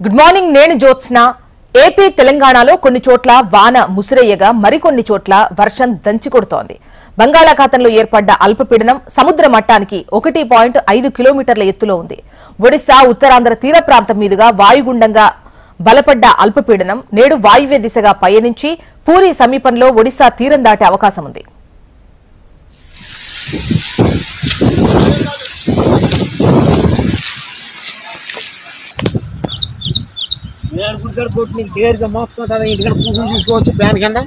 Good morning నేను Jyotsna AP తెలంగాణలో కొన్ని చోట్ల వాన ముసిరయ్యగా మరికొన్ని చోట్ల వర్షం దంచికొడుతోంది. బంగాళాఖాతంలో ఏర్పడ్డ అల్పపీడనం సముద్ర మట్టానికి 1.5 కిలోమీటర్ల ఎత్తులో ఉంది. ఒడిశా ఉత్తరాంధ్ర తీర ప్రాంతం మీదుగా వాయుగుండంగా బలపడ్డ అల్పపీడనం నేడు వాయువ్య దిశగా పయనించి పూరీ సమీపంలో ఒడిశా తీరం దాటే అవకాశం ఉంది. మొత్తం ఇంటికి కూర్చొని చూసుకోవచ్చు ఫ్యాన్ కింద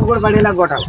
కూడా పడేలా కొట్టాలి.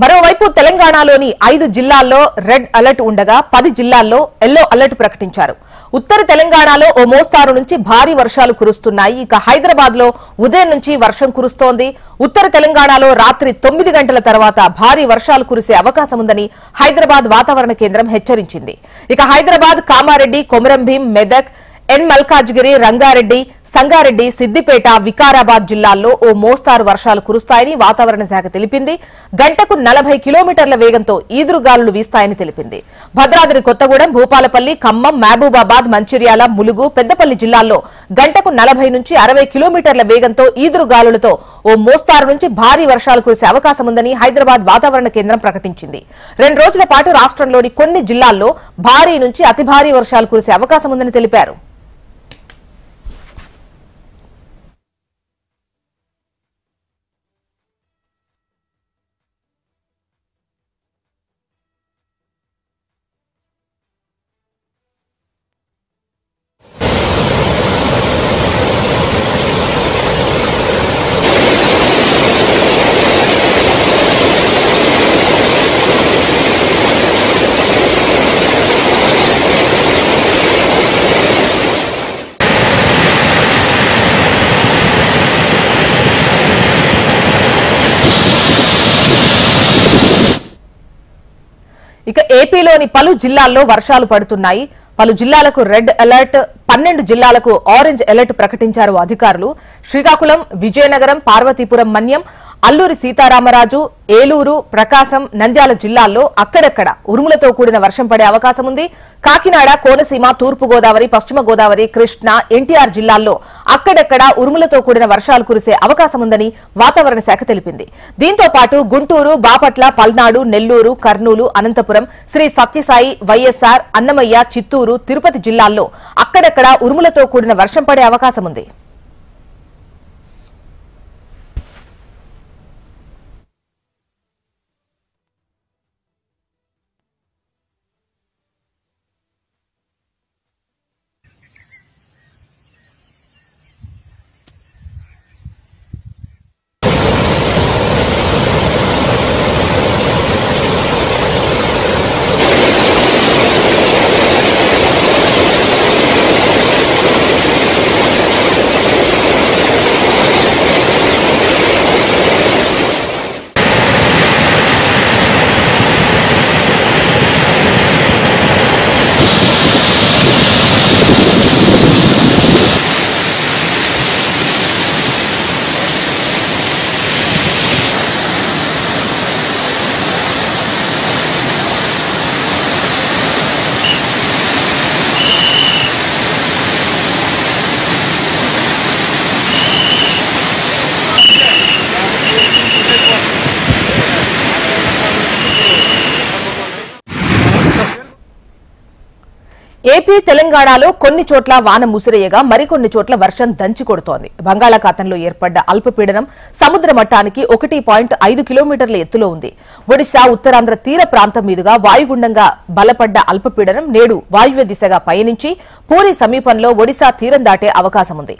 మరోవైపు తెలంగాణలోని 5 జిల్లాల్లో రెడ్ అలర్ట్ ఉండగా 10 జిల్లాల్లో ఎల్లో అలర్ట్ ప్రకటించారు. ఉత్తర తెలంగాణలో ఓ మోస్తారు నుంచి భారీ వర్షాలు కురుస్తున్నాయి. ఇక హైదరాబాద్ లో ఉదయం నుంచి వర్షం కురుస్తోంది. ఉత్తర తెలంగాణలో రాత్రి 9 గంటల తర్వాత భారీ వర్షాలు కురిసే అవకాశం ఉందని హైదరాబాద్ వాతావరణ కేంద్రం హెచ్చరించింది. ఇక హైదరాబాద్, కామారెడ్డి, కొమరంభీం, మెదక్, ఎన్ మల్కాజ్గిరి, రంగారెడ్డి, సంగారెడ్డి, సిద్దిపేట, వికారాబాద్ జిల్లాల్లో ఓ మోస్తారు వర్షాలు కురుస్తాయని వాతావరణ శాఖ తెలిపింది. గంటకు 40 కిలోమీటర్ల వేగంతో ఈదురుగాలులు వీస్తాయని తెలిపింది. భద్రాద్రి కొత్తగూడెం, భూపాలపల్లి, ఖమ్మం, మహబూబాబాద్, మంచిర్యాల, ములుగు, పెద్దపల్లి జిల్లాల్లో గంటకు 40 నుంచి 60 కిలోమీటర్ల వేగంతో ఈదురుగాలులతో ఓ మోస్తారు నుంచి భారీ వర్షాలు కురిసే అవకాశం ఉందని హైదరాబాద్ వాతావరణ కేంద్రం ప్రకటించింది. 2 రోజుల పాటు రాష్ట్రంలోని కొన్ని జిల్లాల్లో భారీ నుంచి అతి భారీ వర్షాలు కురిసే అవకాశం ఉందని తెలిపారు. ఇక ఏపీలోని పలు జిల్లాల్లో వర్షాలు పడుతున్నాయి. పలు జిల్లాలకు రెడ్ అలర్ట్, 12 జిల్లాలకు ఆరెంజ్ అలర్ట్ ప్రకటించారు అధికారులు. శ్రీకాకుళం, విజయనగరం, పార్వతీపురం, మన్యం, అల్లూరి సీతారామరాజు, ఏలూరు, ప్రకాశం, నంద్యాల జిల్లాల్లో అక్కడక్కడ ఉరుములతో కూడిన వర్షం పడే అవకాశం ఉంది. కాకినాడ, కోనసీమ, తూర్పు గోదావరి, పశ్చిమ గోదావరి, కృష్ణా, ఎన్టీఆర్ జిల్లాల్లో అక్కడక్కడ ఉరుములతో కూడిన వర్షాలు కురిసే అవకాశం ఉందని వాతావరణ శాఖ తెలిపింది. దీంతో పాటు గుంటూరు, బాపట్ల, పల్నాడు, నెల్లూరు, కర్నూలు, అనంతపురం, శ్రీ సత్యసాయి, వైఎస్ఆర్, అన్నమయ్య, చిత్తూరు, తిరుపతి జిల్లాల్లో అక్కడక్కడ ఉరుములతో కూడిన వర్షం పడే అవకాశం ఉంది. ఏపీ తెలంగాణలో కొన్ని చోట్ల వాన ముసిరయ్యగా మరికొన్ని చోట్ల వర్షం దంచికొడుతోంది. బంగాళాఖాతంలో ఏర్పడ్డ అల్పపీడనం సముద్ర మట్టానికి 1.5 కిలోమీటర్ల ఎత్తులో ఉంది. ఒడిశా ఉత్తరాంధ్ర తీర ప్రాంతం మీదుగా వాయుగుండంగా బలపడ్డ అల్పపీడనం నేడు వాయువ్య దిశగా పయనించి పూరీ సమీపంలో ఒడిశా తీరం దాటే అవకాశం ఉంది.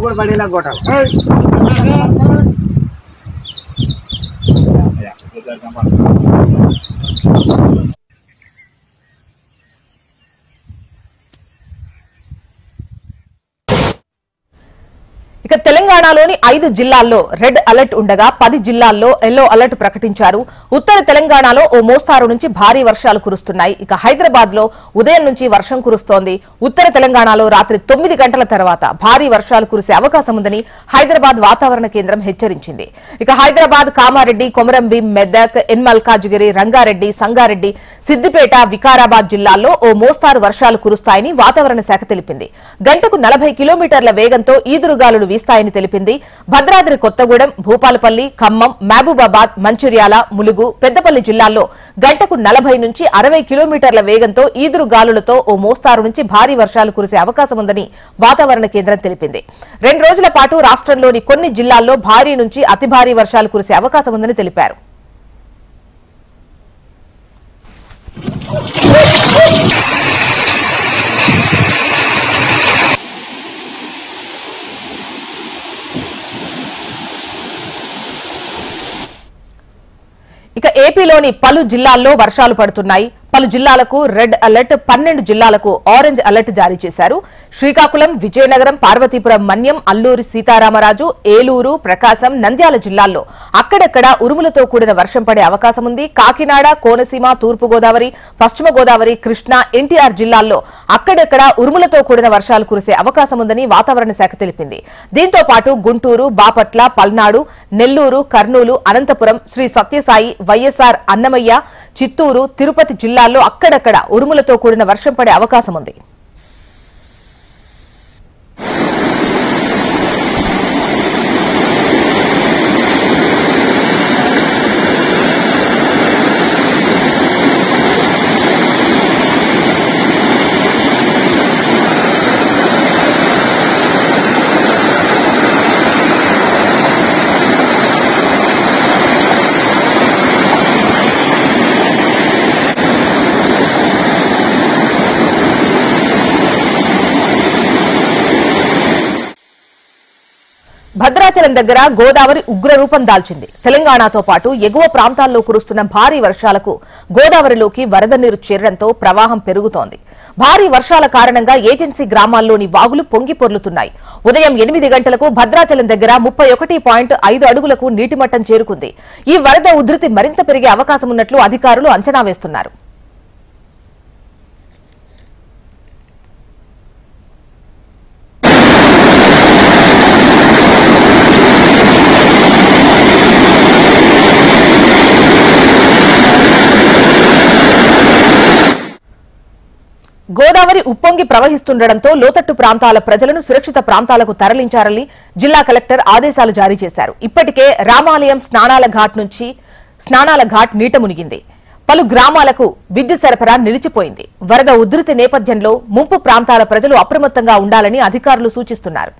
కూడా పడేలా కొట్టాలి. ఇక తెలంగాణ తెలంగాణలోని 5 జిల్లాల్లో రెడ్ అలర్ట్ ఉండగా 10 జిల్లాల్లో ఎల్లో అలర్ట్ ప్రకటించారు. ఉత్తర తెలంగాణలో ఓ మోస్తారు నుంచి భారీ వర్షాలు కురుస్తున్నాయి. ఇక హైదరాబాద్ లో ఉదయం నుంచి వర్షం కురుస్తోంది. ఉత్తర తెలంగాణలో రాత్రి 9 గంటల తర్వాత భారీ వర్షాలు కురిసే అవకాశం ఉందని హైదరాబాద్ వాతావరణ కేంద్రం హెచ్చరించింది. ఇక హైదరాబాద్, కామారెడ్డి, కొమరంభీం, మెదక్, ఎన్మల్కాజ్గిరి, రంగారెడ్డి, సంగారెడ్డి, సిద్దిపేట, వికారాబాద్ జిల్లాల్లో ఓ మోస్తారు వర్షాలు కురుస్తాయని వాతావరణ శాఖ తెలిపింది. గంటకు 40 కిలోమీటర్ల వేగంతో ఈదురుగాలులు వీస్తాయని తెలిపింది. భద్రాద్రి కొత్తగూడెం, భూపాలపల్లి, ఖమ్మం, మహబూబాబాద్, మంచిర్యాల, ములుగు, పెద్దపల్లి జిల్లాల్లో గంటకు 40 నుంచి 60 కిలోమీటర్ల వేగంతో ఈదురుగాలులతో ఓ మోస్తారు నుంచి భారీ వర్షాలు కురిసే అవకాశం ఉందని వాతావరణ కేంద్రం తెలిపింది. 2 రోజుల పాటు రాష్ట్రంలోని కొన్ని జిల్లాల్లో భారీ నుంచి అతి భారీ వర్షాలు కురిసే అవకాశం ఉందని తెలిపారు. ఇక ఏపీలోని పలు జిల్లాల్లో వర్షాలు పడుతున్నాయి. పలు జిల్లాలకు రెడ్ అలర్ట్, 12 జిల్లాలకు ఆరెంజ్ అలర్ట్ జారీ చేశారు. శ్రీకాకుళం, విజయనగరం, పార్వతీపురం, మన్యం, అల్లూరి సీతారామరాజు, ఏలూరు, ప్రకాశం, నంద్యాల జిల్లాల్లో అక్కడక్కడ ఉరుములతో కూడిన వర్షం పడే అవకాశం ఉంది. కాకినాడ, కోనసీమ, తూర్పుగోదావరి, పశ్చిమ గోదావరి, కృష్ణా, ఎన్టీఆర్ జిల్లాల్లో అక్కడక్కడ ఉరుములతో కూడిన వర్షాలు కురిసే అవకాశం ఉందని వాతావరణ శాఖ తెలిపింది. దీంతో పాటు గుంటూరు, బాపట్ల, పల్నాడు, నెల్లూరు, కర్నూలు, అనంతపురం, శ్రీ సత్యసాయి, వైఎస్ఆర్ అన్నమయ్య, చిత్తూరు, తిరుపతి జిల్లాల్లో అక్కడక్కడ ఉరుములతో కూడిన వర్షం పడే అవకాశం ఉంది. భద్రాచలం దగ్గర గోదావరి ఉగ్రరూపం దాల్చింది. తెలంగాణతో పాటు ఎగువ ప్రాంతాల్లో కురుస్తున్న భారీ వర్షాలకు గోదావరిలోకి వరద నీరు చేరడంతో ప్రవాహం పెరుగుతోంది. భారీ వర్షాల కారణంగా ఏజెన్సీ గ్రామాల్లోని వాగులు పొంగి పొర్లుతున్నాయి. ఉదయం 8 గంటలకు భద్రాచలం దగ్గర 31.5 అడుగులకు నీటిమట్టం చేరుకుంది. ఈ వరద ఉధృతి మరింత పెరిగే అవకాశం ఉన్నట్లు అధికారులు అంచనా వేస్తున్నారు. గోదావరి ఉప్పొంగి ప్రవహిస్తుండటంతో లోతట్టు ప్రాంతాల ప్రజలను సురక్షిత ప్రాంతాలకు తరలించారని జిల్లా కలెక్టర్ ఆదేశాలు జారీ చేశారు. ఇప్పటికే రామాలయం స్నానాల ఘాట్ నీట మునిగింది. పలు గ్రామాలకు విద్యుత్ సరఫరా నిలిచిపోయింది. వరద ఉధృతి నేపథ్యంలో ముంపు ప్రాంతాల ప్రజలు అప్రమత్తంగా ఉండాలని అధికారులు సూచిస్తున్నారు.